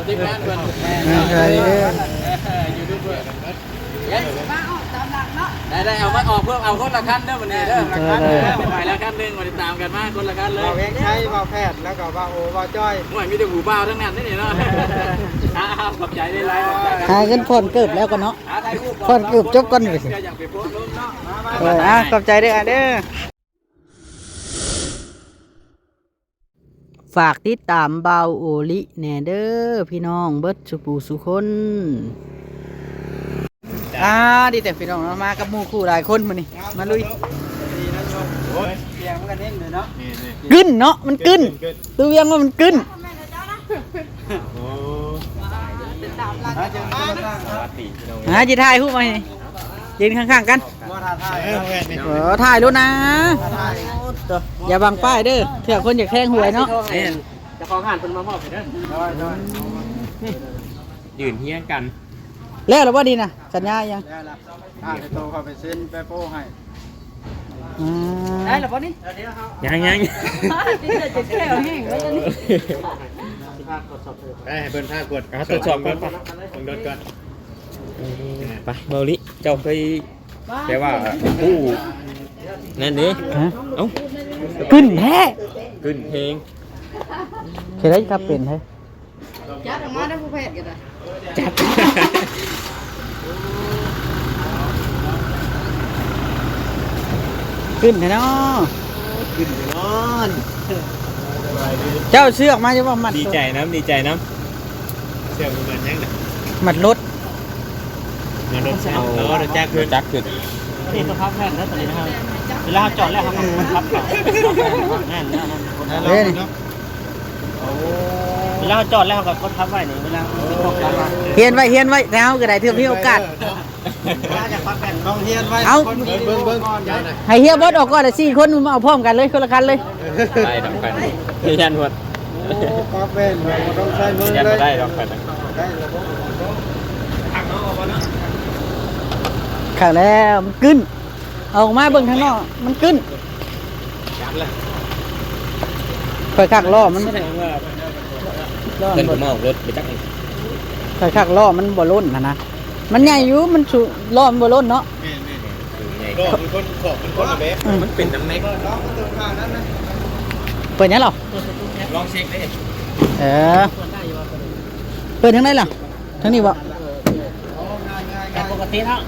ทีมงานเพิ่นยูทูบเบอร์มาออกตามหลังเนาะได้เอามาออกเพื่อเอาคนละคันเด้อวันนี้เด้อละคันไปละคันนึงมาติดตามกันมาคนละคันเลย เวงใช้เบาแพทย์แล้วก็เบาโอเบาจ้อย หน่วยมีแต่หูเบาทั้งนั้นนี่เนาะขอบใจได้ไร หาเงินผ่อนเกิบแล้วก็เนาะผ่อนเกิบจบก่อนเลย อยากไปโพสต์ลงเนาะ ขอบใจเด้อเด้อฝากติดตามเบาโอลิแน่เด้อพี่น้องเบิดสุปูสุคนดีแต่พี่น้องมากับหมู่คู่หลายคนมานี่มาลุย ดีนะโยมโอ้ยเสียงมันกันเน้นเลยเนาะ กึ้นเนาะมันกึ้นตัวเวียงว่ามันกึ้น โอ้ถ้าเจอมาจิถ่ายหูมานี่ยืนข้างๆกัน ว่าท่าทาย ถ่ายรถนะ ท่าย อย่าบังป้ายเด้อเถื่อคนอยากแทงหวยเนาะ จะของหันเป็นมามอบไปเด้อยืนเฮี้ยงกัน แล้วหรือว่าดีนะสัญญายัง ได้ละจะโตเข้าไปเซ็นไปโป้ให้ ได้หรือว่านี่ ยังจะแค่แห้งไว้จะนี่ ได้ให้เพิ่นท่ากด ตรวจสอบก่อน ของรถก่อน ไปเบาลิเจ้าเคยแปลว่าผู้นั่นนี่เอ้า ขึ้นแท้ ขึ้นเพลง เคยได้ครับเป็นแท้ จัดออกมาได้ผู้แพทย์กันอ่ะ จัดขึ้นแท้เนาะ ขึ้นไปนอน เจ้าเชือกมาจะว่ามัด ดีใจน้ำเชื่อมันยังไง มัดรถ มันรถเอารถจักรขึ้น นี่สภาพแม่นแล้วตอนนี้นะครับเวลาจอดแล้วครับมันทับเขาแน่นแล้วเฮ้ยเวลาจอดแล้วก็ทับไว้นี่เวลาเฮียนไว้แล้วก็ได้เทื่อมีโอกาส ต้องเฮียนไว้ เอา เบิ่งย้ายหน่อย ให้เฮียบดออกก่อน4 คนมาเอาพร้อมกันเลยคนละคันเลย ได้ดอกกันยืนยันหมด โอ้ก็เป็นต้องใช้มือ ยัน เล มาย ได้ดอกกัน ได้ระบบ ข่าวแล้วมันกึ้นเอาออกมาเบิ่งข้างนอกมันกึ้น ยันเลย คอยขักล้อมัน แสดงว่า ล้อ เงิน มั ผม น เอารถไปจักร คอยขักล้อมันบ่ล้นนะมันใหญ่อยู่มันสูล้อมันบ่ล้นเนาะ โลกมันคนขอบมันคนละเบ๊ะ มันเป็นน้ำแม็ก ลองมาตรงข้างนั้นนะ เปิดยังหรอ ลองเช็คได้ เปิดทางไหนล่ะทางนี้บ่ ปกติเนาะ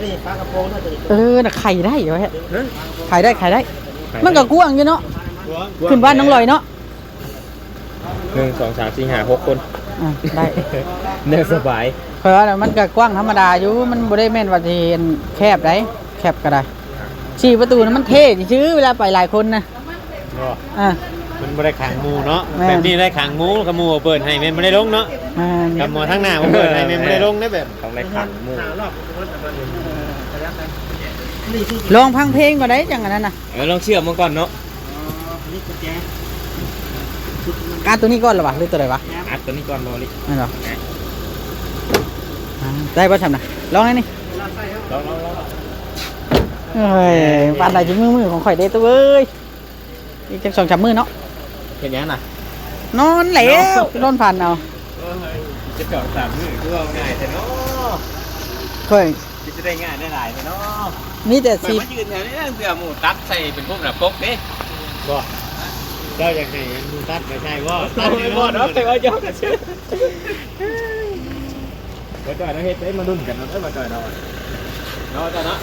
นี่ฟ้ากระโปรงน่าจะ น่ะไข่ได้เหรอฮะไข่ได้มันก็กว้างอยู่เนาะขึ้นบ้านน้องลอยเนาะ 1 2 3 4 5 6 คน ได้ เนื้อสบาย เพราะว่ามันก็กว้างธรรมดาอยู่มันบ่ได้แม่นว่าสิแคบได้แคบก็ได้4 ประตูนั้นมันเท่ซื่อเวลาไปหลายคนนะอ่า มันไม่ได้ขังงูเนาะ แม่ แบบนี้ได้ขังงูกับงูเปิดให้แม่นไม่ได้ลงเนาะกับหมอทั้งหน้าเปิดให้แม่นไม่ได้ลงได้แบบ ต้องได้ขังมู ลองพังเพลงมาได้จังอันนั้นน่ะ ลองเชื่อมมาก่อนเนาะ การตัวนี้ก่อนหรอวะหรือตัวไหนวะ อัดตัวนี้ก่อนบอลิ นั่นหรอได้ป่ะทำนะลองให้นี่ ลอง เฮ้ยปานใดจุมือของข่อยเด้ตัวเอ้ยอีกจัก2-3 มื้อเนาะ เห็นยังน่ะ นอนแล้วนอนผ่านเอา จะเจาะ3 มื้อคือว่าง่ายแต่เนาะ ข่อย จะได้ง่ายได้หลายแต่เนาะ มีแต่ สิ สิ มายืนแถวนี้เสือหมูตัดใส่เป็นพวกแบบปกเด้ บ่เจ้าอยากให้ดูตัดไม่ใช่บ่ ไม่บ่เนาะไปว่าย่อกันชื่อมาจ่อยเราเฮ็ดได้มาดุนกันเนาะมาจ่อยเราเนาะจ้ะเนาะ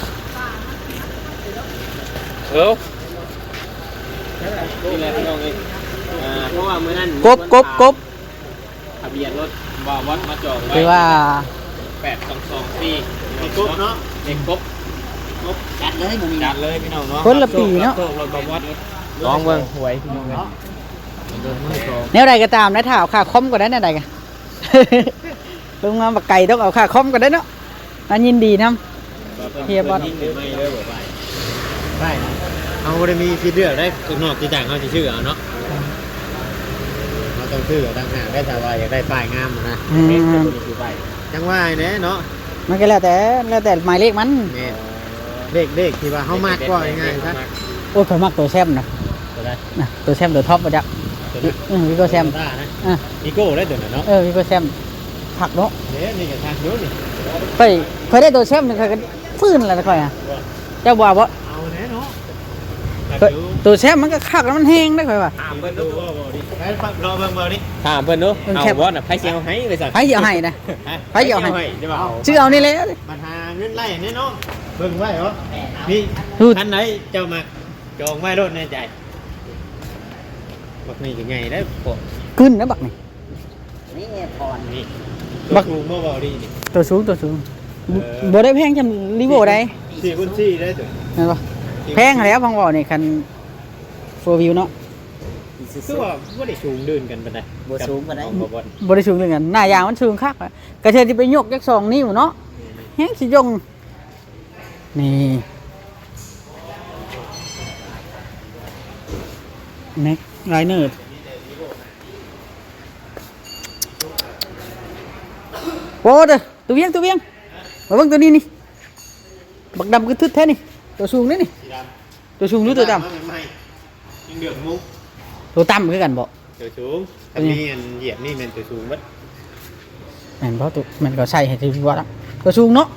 นี่แหละพี่น้องเองเพราะว่ามื้อนั้น กบ ทะเบียนรถว่าวัดมาจองไว้ คือว่า 8224กบเนาะเด็กกบจัดเลยพี่น้องเนาะ คนละปีเนาะ รถวัดลองเบิ่งหวยพี่น้องเนาะ แนวใดก็ตามนะถ้าเอาค่าคอมก็ได้แนวใดกัน ลงมาบักไก่ต้องเอาค่าคอมก็ได้เนาะอันยินดีนำเฮียบอล ได้เอาได้มีคิดเรื่องได้นอกที่ต่างเขาจะชื่อเอาเนาะเราต้องชื่อต่างหากได้แต่ว่าอยากได้ป้ายงามนะจังว่าไอ้เนี่ยเนาะ มันก็แล้วแต่หมายเลขมัน เลขที่ว่าเขามากกว่าง่ายๆครับ โอ้ยผมมักตัวแซมนะตัวแซมตัวท็อปมาจ้ะ ตัวนั้น วิโก้แซม ได้นะ อ่ะ อีโก้ได้ตัวนั้นเนาะ วิโก้แซมผักเนาะ เนี่ยนี่กับทางนู้นนี่ เคยได้ตัวแซมนี่เคยก็ฟื้นอะไรนะค่อยอ่ะเจ้าบ่าวบ่ เอาแน่เนาะ ตัวแซมมันก็คักแล้วมันแห้งได้ค่อยว่า ถามเพิ่นดูว่าบ่ดิไปฟังรอเบิ่งบ่ดิ ถามเพิ่นดู เพิ่น เอา แคบ บ่น่ะไผสิเอาให้ไปสั่ง ไผเหี่ยวให้นะ ไผเหี่ยวให้ ได้บ่ ชื่อเอานี่แหละ มันหาเงินไล่แน่เนาะเบิ่งไว้เหรอนี่ พูด อันไหนเจ้ามาจองไว้รถในใจบักนี่ก็ใหญ่ได้พวก ขึ้นนะบักนี่ นี่ บั บั ก กลูบ่เบาดีนี่ ตัวสูงบ่ได้แพงจำรีโวได้ 4x4ได้ตัว เห็นปะแพงแล้วพังบ่นี่คัน4 วิวเนาะ คือว่าบ่ได้สูงเดินกันปานใดบ่สูงปานใดบ่บ่ บ่ได้สูงเลยกันหน้ายางมันสูงคักอะกระเทยที่ไปยกจัก2นิ้วเนาะแฮงสิยงนี่แม็กไลเนอร์โอ้เด้อตัวเวียงมาเบิ่งตัวนี้นี่บักดำคือทึดแท้นี่ตัวสูงนี่นี่ สีดำ ตัวสูงหรือตัวต่ ไม่ยังเดือดมุก ำตัวต่ำคือกันบ่ ตัวสูงอันนี้อันเหยียบนี่มันตัวสูงบัด แม่นบ่ตัวมันก็ใส่ให้ถือว่าละตัวสูงเนาะ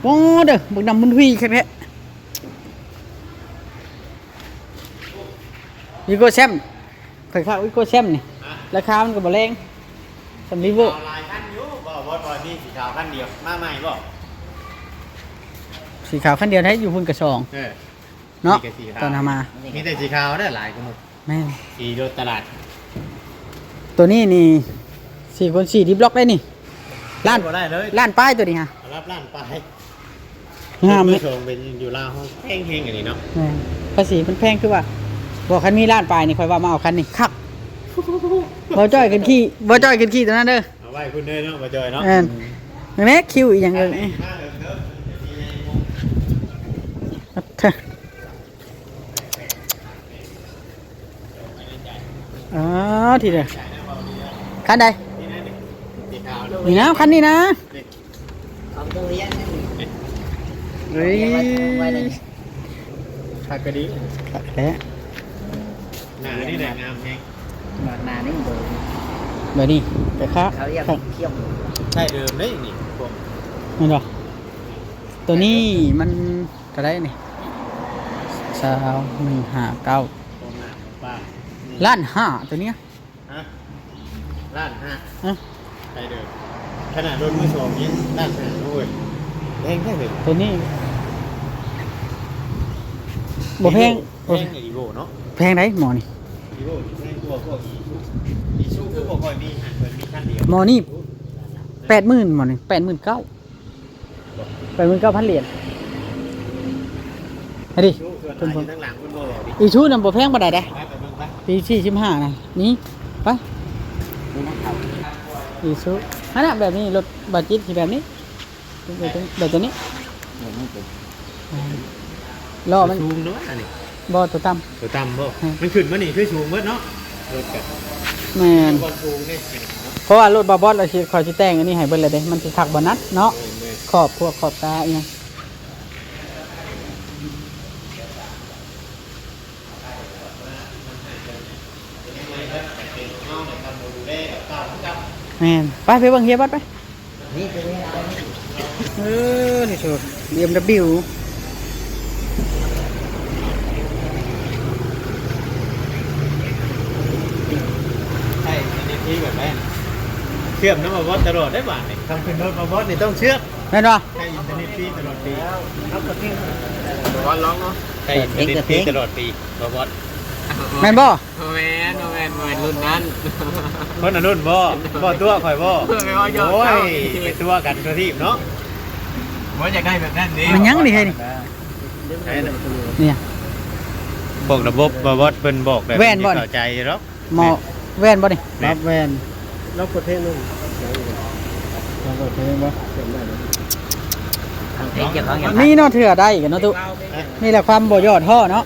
โอ้เด้อบักดำมันหุยแค่วิโก้แซมเคยข้าววิโก้แซมนี่ราคามันก็บ่แรงสำลีโว หลายคันอยู่บ่บ่นี่สีขาวคันเดียวมาใหม่บ่ สีขาวคันเดียวได้อยู่พุ่นกระสอง เออ เนาะ มีแต่สีขาว ตอนทำมา มีแต่สีขาวได้หลายกว่าหมด แม่น สีรถตลาด ตัวนี้นี่4x4ดิบล็อกได้นี่ล้าน บ่ได้เลย ล้านป้ายตัวนี้ฮะ รับล้านไป งาม เล เลย ย ชงเป็นอยู่ลาวห้องแห้งๆอย่างนี้เนาะ แม่นภาษีมันแพงคือว่าบอกคันมีล้านป้ายนี่ค่อยว่ามาเอาคันนี้คักบ่จ้อยกันขี้ตัวนั้นเด้อ เอาไว้คุณเด้อเนาะบ่จอยเนาะ แม่นอย่างนี้คิวอีกอย่างหนึง มาเด้อ อ๋อทีเดียวคันใด สีขาว นี่นะคันนี้นะ ของตัวเลี้ยง เฮ้ย ผักกระดิ่ง แท้ หน้านี่แหละงามแฮง มานานี่ดู แบบนี้แต่ค่า เขาเรียกเขี้ยว ใช่เดิมเด้นี่พวก นั่นหรอตัวนี้มันเท่าไหรนี่2159 พวกหน้าป้า ล้านห้าตัวเนี้ย ฮะล้านห้า อ่ะ ใช่เดิมขนาดรถมือสองนี้ล้านห้าด้วยแพงแค่ไหน ตัวนี้บ่แพง แพงอีโวเนาะ แพงไหนหมอนี่ อีโวแพงกว่าพวกอีชูคือบ่ค่อยมีหันเพิ่นมีคันเดียว หมอนี่80,000หมอนี่89,000 89,000 เหรียญเฮ้ยดิ ชูส่วนหลายอยู่ทั้งหลังเพิ่นบ่บอกดิ อีชูนำบ่แพงปานใดเด้ ไปเบิ่งไป ปี45นะนี่ไป นี่นะครับ อีชูอันน่ะแบบนี้รถบัสจิตสิแบบนี้แบบตัวนี้ นี่เป็น ล้อมัน ชูงเนาะอันนี้ บ่ตัวต่ำ ตัวต่ำบ่มันขึ้นมานี่คือชูงเบิดเนาะรถกับ แม่น บอลชูงนี่เนาะ เพราะว่ารถบาบอสเราสิคอยสิแต่งอันนี้ให้เบิ่นเลยเด้มันสิทักบ่นัดเนาะ เออแม่ ขอบพวกขอบตาอีหยังแม่นไปเบิ่งเฮียบัดไป นี่เป็นยังไง นี่สุด BMW ใช่อันนี้ที่แบบแม่นเชื่อมน้ำมาบอสตลอดได้บ่านี่ทำเป็นรถมาบอสนี่ต้องเชื่อม แม่นบ่ ใช้อินเทอร์เน็ตฟรีตลอดปี ครับกับพี่ บอสร้องเนาะใช้อินเทอร์เน็ตฟรีตลอดปีมาบอส แม่นบ่ แม่นรุ่นนั้น คนอนุนบ่ตัวข่อยบ่ ไม่ว่ายอด โอ้ เท่า ยไปตัวกันตัวทีมเนาะ บ่อยากได้แบบนั้นดิ มันยังนี่ให้นี่ ใช่นะ เนี่ย พวกระบบมาบอสเพิ่นบอกแบบ แว่นบ่นี่ เข้าใจเนาะ หมอแว่นบ่นี่ รับแว่น แล้วกดเพลงนึงแล้วกดเพลงบ่ ทางเพลงเกี่ยวกับอย่าง นี่เนาะเถื่อได้กันเนาะตุนี่แหละความบ่ยอดท่อเนาะ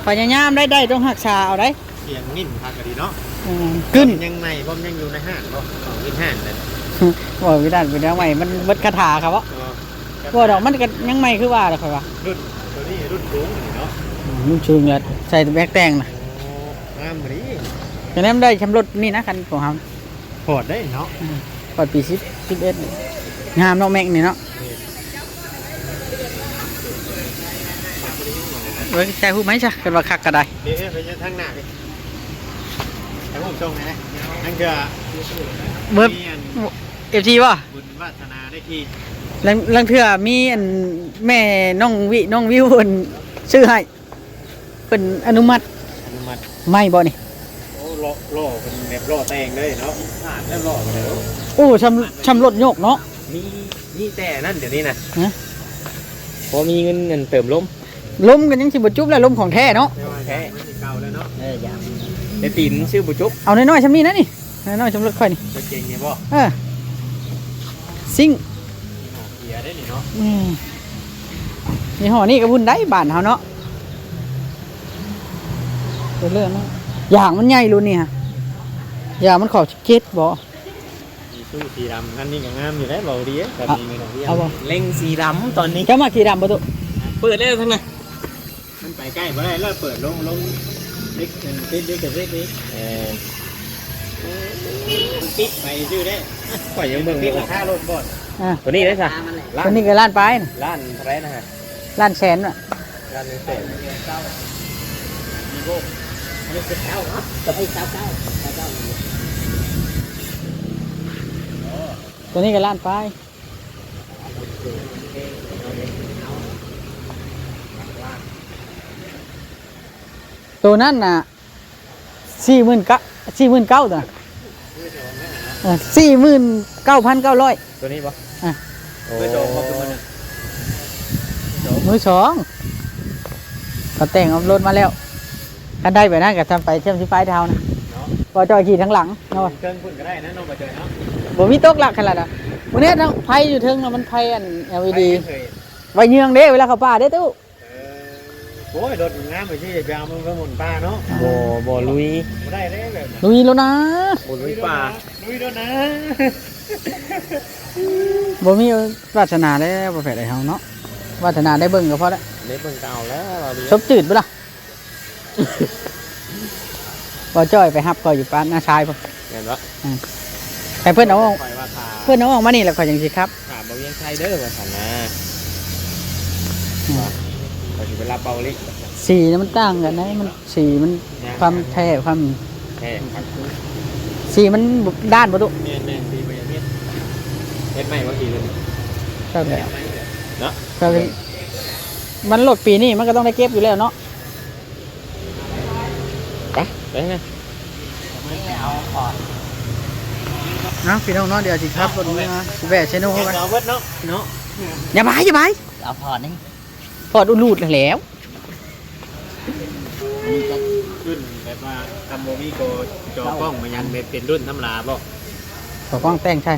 พยายามได้ต้องหักษาเอาได้ เสียงนิ่มพักก็ดีเนาะ ขึ้น ยังใหม่ผมยังอยู่ในห้างบ่ของกินห้างเลย บ่วิดานเป็นยังใหม่มันเบิดคาถาครับบ่บ่ดอกมันก็ยังใหม่คือว่าล่ะครับว่า รุ่นตัวนี้รุ่นสูงนี่เนาะ นุ่มชูงแล้วใส่แบกแต่งน่ะ งามบรี จะนั้นได้ชำรถนี่นะคันของเฮา โหดได้เนาะ ปอดปี11งามเนาะแม็กนี่เนาะเว้ยใจฮู้ไหมจ้ะกันว่าคักก็ได้ เดี๋ยวไปจะทางหน้าดิแต่ผมชงนะนั่นคือ เบิด FT บ่ บุญวาสนาได้ที่ ลังเทื่อมีอันแม่น้องวิวเพิ่นซื้อให้เพิ่นอนุมัติ อนุมัติ ไม่บ่นี่ โอ้โล่เป็นแบบโล่แตงเลยเนาะผ่านแล้วโล่เลย โอ้ชำรถโยกเนาะ มีแต่นั่นเดี๋ยวนี้นะ ฮะ พอมีเงินเติมล้ม ล้มกันยังสิบ่จุบแล้วล้มของแท้เนาะ แค่เก่าแล้วเนาะ อย่าง แต่ตีนชื่อบุจุก เอาน้อยๆชำนี้นะนี่น้อยๆชำรถค่อยนี่ ตัวเก่งเนี่ยบ่ ซิ่ง เกียร์ได้นี่เนาะ นี่ห่อนี่ก็บุญได้บ้านเฮาเนาะเรื่องเนาะอย่างมันใหญ่รุ่นนี่ฮะอย่างมันขอบเจ็ดบ่ มีสู้สีดำนั่นนี่ก็งามอยู่ได้เบาดีแต่มีเงินของพี่ เอาบ่ เล่งสีดำตอนนี้ จะมาขี่ดำบ่ตุ เปิดได้ทั้งนั้น มันไปใกล้บ่ได้แล้วเปิดลงเล็กติดเล็กกับเล็กนี้ปิดไปชื่อได้ข่อยยังเบิ่งปิดราคารถบ่ ตัวนี้ได้จ้ะ ตัวนี้ก็ล้านปลายน่ะ ล้านเท่าไหรนะฮะ ล้านแสนน่ะ ล้านหนึ่งแสน จะให้เก้า ตัวนี้ก็ล้านปลายตัวนั้นน่ะ49,000ตัว49,900 ตัวนี้ปะ อ่ะ โอ้ยโจมเขาเป็นคน มือสองก็แต่งเอารถมาแล้วกันได้ไปนะก็ทำไปเชื่อมที่ปลายเท้านะพอจอยขี่ทั้งหลังเนาะ เครื่องพุ่นก็ได้นะน้องบ่เจอเนาะ บ่มีตกหลักขนาดน่ะวันนี้ทั้งไฟอยู่เทึงน่ะมันไฟอัน LED เคย ไว้เยืองเด้เวลาเขาป่าเด้ตู้ โอ้ยรถงามไปที่ไปเอามันก็หมุนป้าเนาะ บ่ลุย ได้เลยแบบ ลุยแล้วนะ บ่ลุยป่า ลุยแล้วนะ บ่มีวาสนาแล้วบ่แพ้ได้เฮาเนาะวาสนาได้เบิ่งก็พอแล้ว เล็บเบิ่งเก่าแล้วเราดี ซบจืดบ่ล่ะบ่จ้อยไปฮับก็อยู่ปานหน้าชายพุ่น เห็นปะ ให้เพิ่นเอา ปล่อยว่าขา เพิ่นเอาออกมานี่แล้วก็จังสิครับ ขาบ่เวียงไทยเด้อว่าซั่นนะเราสิไปรับเบาลิ สีนี่มันต่างกันนะมันสีมันความแท้ความ แท้ครับ สีมันด้านบ่ตุ แม่นปีไปอย่างนี้ เฮ็ดใหม่ว่ากี่เลย เท่าแล้ว เนาะ ก็มันหลดปีนี้มันก็ต้องได้เก็บอยู่แล้วเนาะ ไปไง นะพี่น้องเนาะเดี๋ยวสิครับรถมาแวะเชโน่เข้าไป เอาเบิดเนาะเนาะ อย่าไปอย่าไป เอาพอนี่ พอดอุลูดแล้ว ขึ้นแบบว่าทำโมมี่โกจอกล้องมายันเป็นรุ่นธรรมดาบ่ ขอกล้องแต่งใช่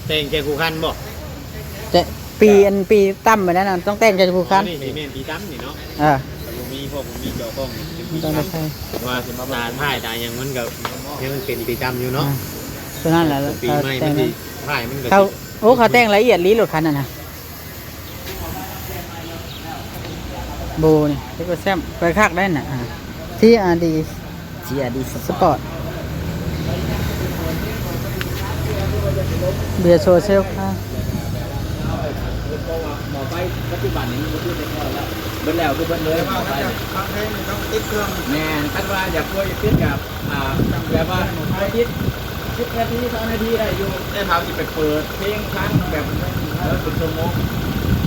เต่งแกคูคันบ่ จะปีตั้มไปนั้นน่ะต้องแต่งใจผู้คัน นี่สีเมนปีตั้มนี่เนาะ โมมี่พวกโมมี่จอกล้อง มันต้องได้ใช่ ว่าสมตาถ่ายตายังมันกับยังมันเป็นปีตั้มอยู่เนาะ ตัวนั้นแหละ ปีใหม่ แต่ มัน ง ดีถ่ายมันก็ เขาโอ้เขาแต่งละเอียดลีรถคันน่ะนะโบนี่ที่ก็แซมไปคักได้น่ะที่ดี เชียร์ดีส สปอร์ตเบียร์โซเชียลค่ะ หมอไปปัจจุบันนี้มันคือเป็นแล้วเบิ่แล้วคือเบิ่เลยหมอไปแม่นคันว่าอยากป่วยอยากขึ้นกับแบบว่าอาทิตย์10 นาที2 นาทีได้อยู่ได้เท้าสิไปเปิดเพลงครั้งแบบเป็นชั่วโมง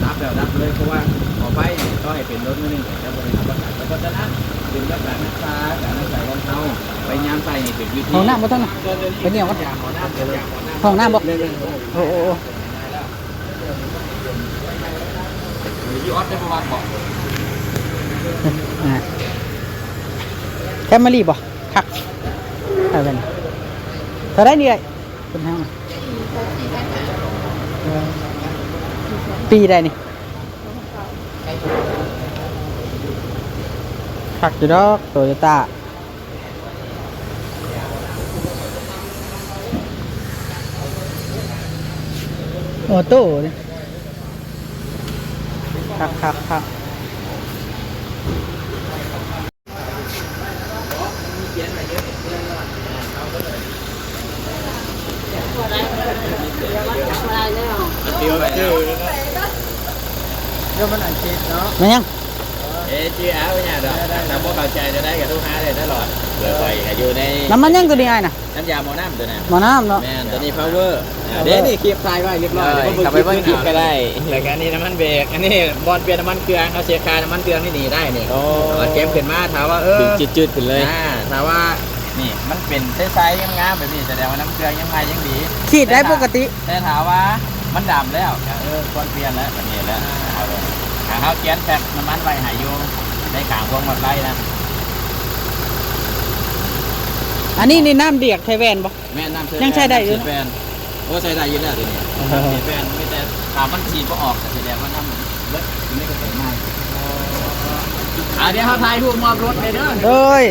รับแล้วรับเลยเพราะว่าหมอไปก็ให้เป็นรถมื้อนึงแต่บ่ได้ทำประกันแล้วก็จะนั้นเป็นแบบการรักษาการใส่รองเท้าไปยามใส่นี่เป็นวิธี ห้องน้ำบ่ต้องนะไปเหนียวกัน หมอน้ำเลย ห้องน้ำบ่โอ้โอ้ ยี่ออสได้ประมาณบอก แคมมารีบ่คักเอาเป็นเท่าไรนี่ไอ้เป็นห้างปีใดนี่คักอยู่ดอกโตโยต้าออโต้นี่คัก เดียวไปแล้ว เดี๋ยวมันอันคิดเนาะ มันยัง ชื่อเอาเนี่ยดอกถ้าพวกเข้าใจจะได้กับทุกหาเลยตลอดเดี๋ยวไปอยู่ใน น้ำมันยังตัวนี้ไอ้น่ะ น้ำยาหมอน้ำตัวนั้น หมอน้ำเนาะ แม่ตัวนี้ power เดี๋ยวนี่คลิปถ่ายไว้เรียบร้อยกลับไปเบิ่งคลิปก็ได้แต่อันนี้น้ำมันเบรกอันนี้บอลเปลี่ยนน้ำมันเครื่องเอาเสียคาน้ำมันเครื่องนี่หนีได้นี่เก็บขึ้นมาถามว่าจืดๆขึ้นเลยถามว่านี่มันเป็นไซส์งามๆแบบนี้แสดงว่าน้ำเครื่องยังไงยังดี ขีดได้ปกติ แต่ถามว่ามันดำแล้วควรเปลี่ยนแล้วแบบนี้แล้วเอาเลยเขาเขียนแพ็คน้ำมันไว้หายโยในขางพวงมาไล่นะ อันนี้นี่น้ำเดียกไทยแวนบ่ แม่น้ำ ยังใช้ได้อยู่ แฟนโอ้ใช้ได้อยู่แล้วตัวนี้น้ำแฟนไม่แต่ถามมันฉีดก็ออกแต่แสดงว่าน้ำเบิดไม่กระเซ็นง่ายเดี๋ยวเขาถ่ายรูปมอบรถเลยเด้อ โดย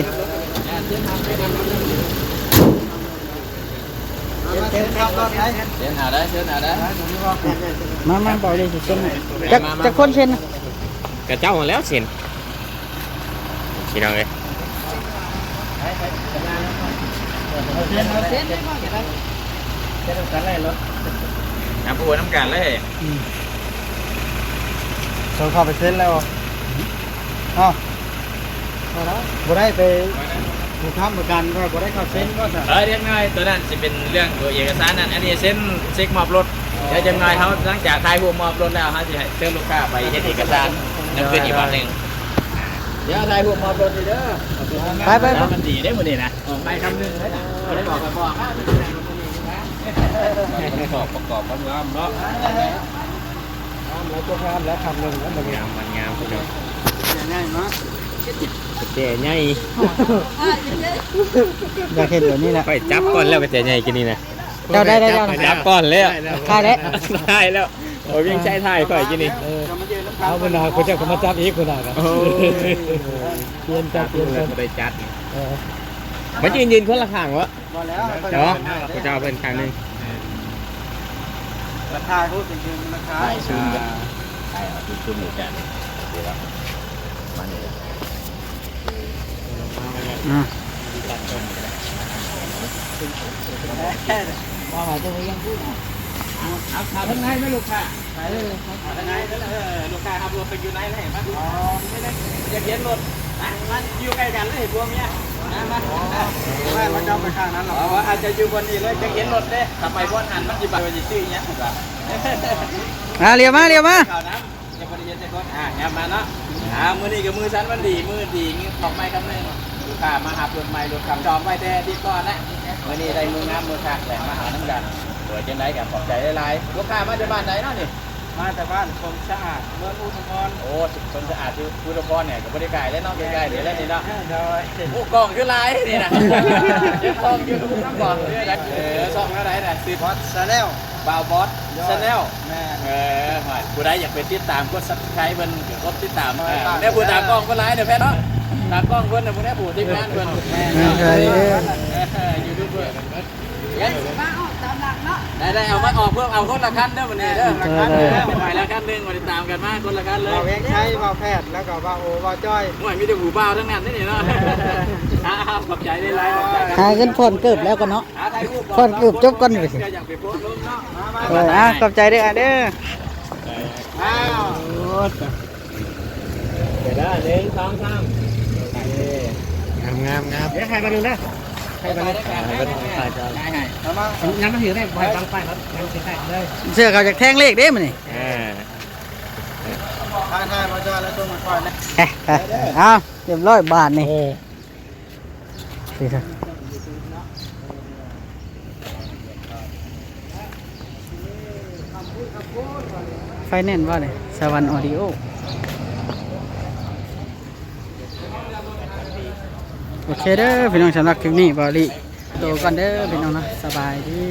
เต็มครับรถไหน เชิญหาได้เชิญหาได้ มาเบาเลยสิเช่นจะคนเช่น กระเจ้ามาแล้วเชิญพี่น้องเลย น้ำปูน้ำกันเลย เขาเข้าไปเซ็นแล้วอ้าวบ่ได้ไปถูกทำประกันก็บ่ได้เข้าเซ็นก็จะ เรียกง่ายตัวนั้นจะเป็นเรื่องตัวเอกสารนั่นอันนี้เส้นเช็คมอบรถเดี๋ยวจะง่ายเขาหลังจากถ่ายรูปมอบรถแล้วเขาจะเชิญลูกค้าไปเฮ็ดเอกสารนั่นคืออีกวันหนึ่งเดี๋ยวถ่ายรูปมอบรถดีเด้อ ไป มันดีได้หมดนี่นะไปคำนึงเลยนะไม่ได้บอกกันบอกประกอบมันงามเนาะ แล้วตัวงามแล้วทำหนึ่งแล้วมัน งามมันงามคุณเนาะ ง่ายมั้ย เจ๊ใหญ่ อยากเห็นแบบนี้แหละ ไปจับก้อนแล้วก็เจ๊ใหญ่กินนี่นะ เจ้าได้ จับก้อนแล้ว ได้แล้ว ได้แล้วโอ้ยยังใช้ถ่ายก่อนกินนี่ เอาคนหนาคนเจ้าก็มาจับอีกคนหนาครับเปลี่ยนจับเปลี่ยนกัน ไปจัดมันยืนคนละข้างวะ มาแล้ว เนาะกูจะเอาเป็นข้างนึง ราคาเขาเป็นเงินราคา ใช่ชุ่มกันใช่เอาชุ่มอยู่กันเดี๋ยวมันนี่ มาหาตัวนี้ยังพูด เอาขาทั้งในไหมลูกค้าขาทั้งในลูกค้าขับรถไปอยู่ไหนแล้วเห็นไหมอ๋อไม่ได้จะเขียนรถมันอยู่ใกล้กันเลยพวกเนี้ยมา ไม่มาจับไปข้างนั้นหรอ ว่าอาจจะอยู่บนนี้เลยจะเขียนรถเด้ทำไมพวกหันมันจะไปจะชื่อเนี้ยถูกป่ะ เรียวมา ข่าวน้ำจะบริเวณจะก้นย้ำมาเนาะมือนี้กับมือฉันมันดีมือดีงี้ตอกไม้คำนึงลูกค้ามาหับรถใหม่รถขับจอมไว้แต่ที่ก่อนนะมือนี้ได้มืองามมือค่ะแต่มาหาน้ำกันสวยจังไดกับขอบใจหลายๆลูกค้ามาจากบ้านไหนเนาะนี่ มาแต่บ้านคงสะอาดเมืองอุทุมพร โอ้ชนสะอาดคือพุทธพรเนี่ยกับบริการและนอกใกล้ๆเดี๋ยวแล้วนี่เนาะ โดย โอ้กล่องคือลายนี่นะเดี๋ยวกล่องอยู่ทุกกล่องด้วยนะซ่อมเท่าไหร่นะสิ บอสซาเนล บาวบอสชาแนล แม่ ผู้ใดอยากไปติดตามกดซับสไครต์เพิ่นกดติดตามเนี่ยผู้ตามกล้องก็ไลฟ์เด้อแพทย์เนาะตามกล้องเพิ่นน่ะผู้ใดผู้ที่งานเพิ่นยูทูบเบอร์ได้เอามาออกเพิ่มเอาคนละคันเด้อวันนี้เด้อละคันไปละคันนึงมาติดตามกันมาคนละคันเลย เราเองใช้บ่าวแพทย์แล้วก็บ่าวโอบ่าวจ้อย ห่วยมีแต่หูบ่าวทั้งนั้นนี่เนาะขอบใจได้หลายขอบใจ หาเงินผ่อนเกิบแล้วก็เนาะผ่อนเกิบจบก่อนเลย อยากไปโพสต์ลงเนาะ ขอบใจเด้อเด้อ อ้าวเดี๋ยวได้1 2 3 งามเดี๋ยวใครมาดูนะ ให้ไปได้ครับให้ให้ เอามางั้นมาถือได้บ่อยบางไปครับงั้นใส่เลย เสื้อเขาจากแท่งเลขเด้มันนี่ ทานบ่าวจ้อยแล้วตัวมันก่อนนะ เอาเรียบร้อยบาทนี่ไฟแนนซ์ว่าเลยสวรรค์ออดิโอโอเคเด้อพี่น้องสำหรับคลิปนี้บอลี่โตก่อนเด้อพี่น้องนะสบายดี